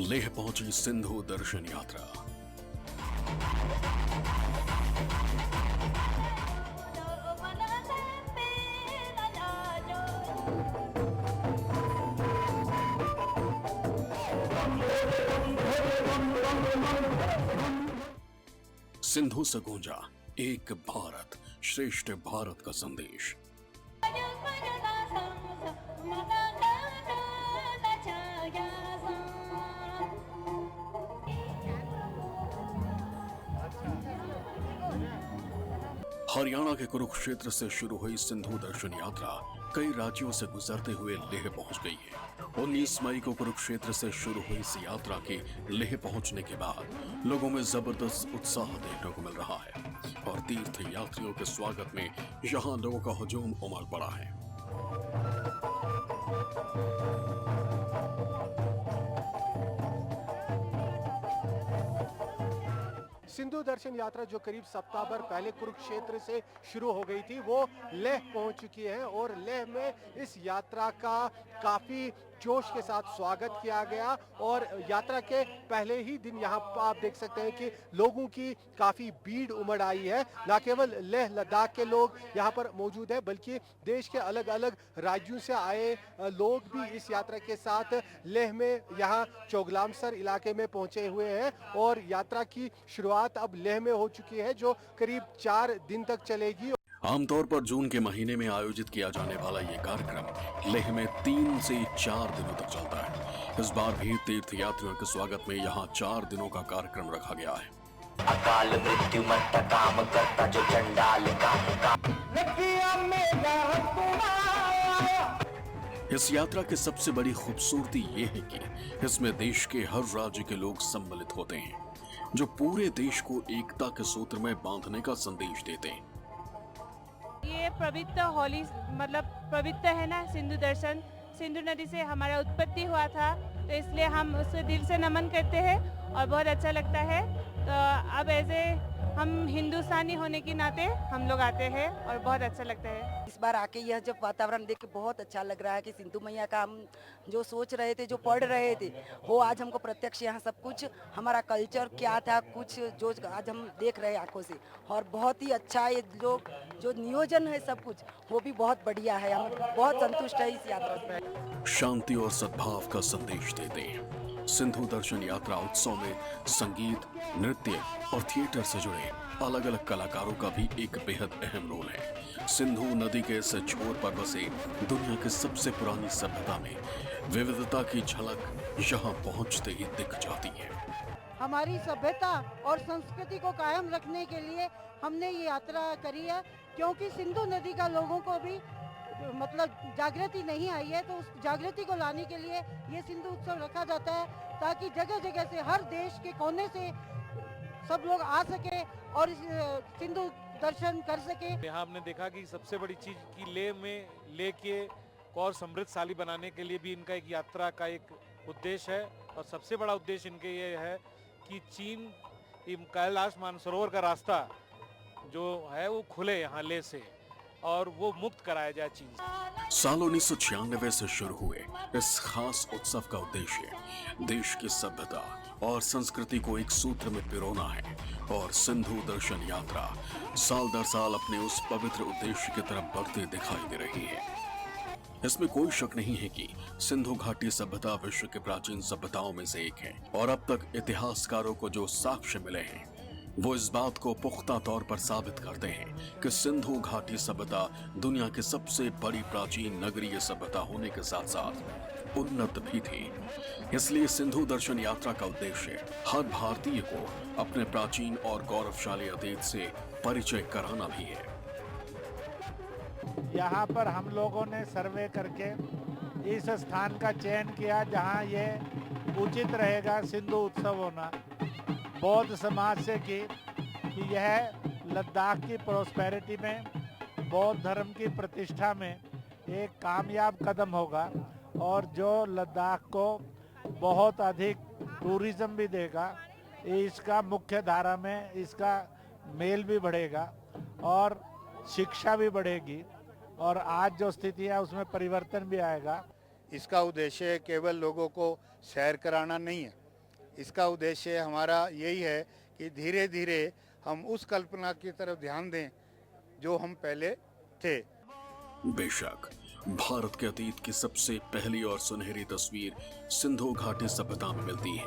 लेह पहुंची सिंधु दर्शन यात्रा। सिंधु से गूंजा एक भारत श्रेष्ठ भारत का संदेश। हरियाणा के कुरुक्षेत्र से शुरू हुई सिंधु दर्शन यात्रा कई राज्यों से गुजरते हुए लेह पहुंच गई है। 19 मई को कुरुक्षेत्र से शुरू हुई इस यात्रा के लेह पहुंचने के बाद लोगों में जबरदस्त उत्साह देखने को मिल रहा है और तीर्थ यात्रियों के स्वागत में यहां लोगों का हुजूम उमड़ पड़ा है। सिंधु दर्शन यात्रा जो करीब सप्ताह भर पहले कुरुक्षेत्र से शुरू हो गई थी वो लेह पहुंच चुकी है और लेह में इस यात्रा का काफी जोश के साथ स्वागत किया गया और यात्रा के पहले ही दिन यहाँ आप देख सकते हैं कि लोगों की काफी भीड़ उमड़ आई है। न केवल लेह लद्दाख के लोग यहाँ पर मौजूद है बल्कि देश के अलग अलग राज्यों से आए लोग भी इस यात्रा के साथ लेह में यहाँ चोगलामसर इलाके में पहुंचे हुए हैं और यात्रा की शुरुआत अब लेह में हो चुकी है जो करीब 4 दिन तक चलेगी। आमतौर पर जून के महीने में आयोजित किया जाने वाला ये कार्यक्रम लेह में 3 से 4 दिनों तक चलता है। इस बार भी तीर्थ यात्रियों के स्वागत में यहाँ 4 दिनों का कार्यक्रम रखा गया है। अकाल मृत्यु मत काम करता जो चंडाल का इस यात्रा की सबसे बड़ी खूबसूरती ये है कि इसमें देश के हर राज्य के लोग सम्मिलित होते हैं जो पूरे देश को एकता के सूत्र में बांधने का संदेश देते हैं। ये पवित्र होली मतलब पवित्र है ना, सिंधु दर्शन सिंधु नदी से हमारा उत्पत्ति हुआ था तो इसलिए हम उसे दिल से नमन करते हैं और बहुत अच्छा लगता है। तो अब ऐसे हम हिंदुस्तानी होने के नाते हम लोग आते हैं और बहुत अच्छा लगता है। इस बार आके यह जब वातावरण देख के बहुत अच्छा लग रहा है कि सिंधु मैया का हम जो सोच रहे थे, जो पढ़ रहे थे, वो आज हमको प्रत्यक्ष यहाँ सब कुछ हमारा कल्चर क्या था कुछ जो आज हम देख रहे हैं आंखों से और बहुत ही अच्छा ये जो नियोजन है सब कुछ वो भी बहुत बढ़िया है। हम बहुत संतुष्ट है इस यात्रा से। शांति और सद्भाव का संदेश देते हैं। सिंधु दर्शन यात्रा उत्सव में संगीत, नृत्य और थिएटर से जुड़े अलग अलग कलाकारों का भी एक बेहद अहम रोल है। सिंधु नदी के इस छोर पर बसे दुनिया की सबसे पुरानी सभ्यता में विविधता की झलक यहाँ पहुँचते ही दिख जाती है। हमारी सभ्यता और संस्कृति को कायम रखने के लिए हमने ये यात्रा करी है क्योंकि सिंधु नदी का लोगों को भी मतलब जागृति नहीं आई है तो उस जागृति को लाने के लिए ये सिंधु उत्सव रखा जाता है ताकि जगह जगह से हर देश के कोने से सब लोग आ सके और इस सिंधु दर्शन कर सके। यहाँ हमने देखा कि सबसे बड़ी चीज की लेह में लेके और समृद्धशाली बनाने के लिए भी इनका एक यात्रा का एक उद्देश्य है और सबसे बड़ा उद्देश्य इनके ये है कि चीन कैलाश मानसरोवर का रास्ता जो है वो खुले यहाँ लेह से और वो मुक्त कराया जाए चीन से। साल 1996 से शुरू हुए इस खास उत्सव का उद्देश्य देश की सभ्यता और संस्कृति को एक सूत्र में पिरोना है और सिंधु दर्शन यात्रा साल दर साल अपने उस पवित्र उद्देश्य की तरफ बढ़ती दिखाई दे रही है। इसमें कोई शक नहीं है कि सिंधु घाटी सभ्यता विश्व के प्राचीन सभ्यताओं में से एक है और अब तक इतिहासकारों को जो साक्ष्य मिले हैं वो इस बात को पुख्ता तौर पर साबित करते हैं कि सिंधु घाटी सभ्यता दुनिया की सबसे बड़ी प्राचीन नगरीय सभ्यता होने के साथ साथ उन्नत भी थी। इसलिए सिंधु दर्शन यात्रा का उद्देश्य हर भारतीय को अपने प्राचीन और गौरवशाली अतीत से परिचय कराना भी है। यहाँ पर हम लोगों ने सर्वे करके इस स्थान का चयन किया जहाँ ये उचित रहेगा सिंधु उत्सव होना। बौद्ध समाज से कि यह लद्दाख की प्रोस्पेरिटी में बौद्ध धर्म की प्रतिष्ठा में एक कामयाब कदम होगा और जो लद्दाख को बहुत अधिक टूरिज्म भी देगा, इसका मुख्य धारा में इसका मेल भी बढ़ेगा और शिक्षा भी बढ़ेगी और आज जो स्थिति है उसमें परिवर्तन भी आएगा। इसका उद्देश्य केवल लोगों को सैर कराना नहीं है इसका उद्देश्य हमारा यही है कि धीरे धीरे हम उस कल्पना की तरफ ध्यान दें जो हम पहले थे। बेशक भारत के अतीत की सबसे पहली और सुनहरी तस्वीर सिंधु घाटी सभ्यता में मिलती है।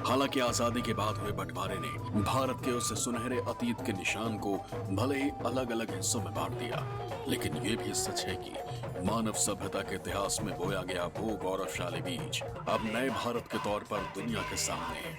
हालांकि आजादी के बाद हुए बंटवारे ने भारत के उस सुनहरे अतीत के निशान को भले ही अलग अलग हिस्सों में बांट दिया, लेकिन ये भी सच है कि मानव सभ्यता के इतिहास में बोया गया वो गौरवशाली बीज अब नए भारत के तौर पर दुनिया के सामने है।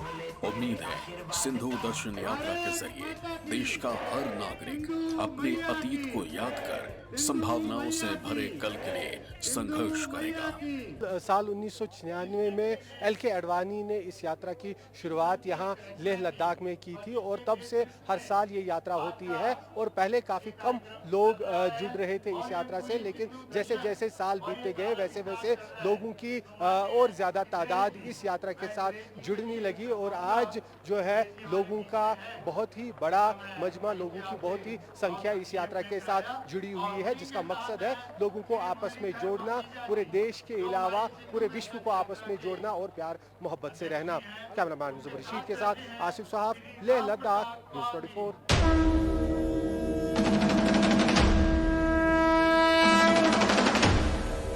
उम्मीद है सिंधु दर्शन यात्रा के जरिए देश का हर नागरिक अपने अतीत को याद कर संभावनाओं से भरे कल के लिए संघर्ष करेगा। साल 1996 में एल.के. अडवाणी ने इस यात्रा की शुरुआत यहाँ लेह लद्दाख में की थी और तब से हर साल ये यात्रा होती है और पहले काफ़ी कम लोग जुड़ रहे थे इस यात्रा से, लेकिन जैसे जैसे साल बीतते गए वैसे वैसे लोगों की और ज़्यादा तादाद इस यात्रा के साथ जुड़ने लगी और आज जो है लोगों का बहुत ही बड़ा मजमा, लोगों की बहुत ही संख्या इस यात्रा के साथ जुड़ी हुई है, जिसका मकसद है लोगों को आपस में जोड़ना, पूरे देश के अलावा पूरे विश्व को आपस में जोड़ना और प्यार मोहब्बत से रहना। कैमरामैन जुबैर रशीद के साथ आसिफ साहब, लेह लद्दाख, न्यूज़ 24।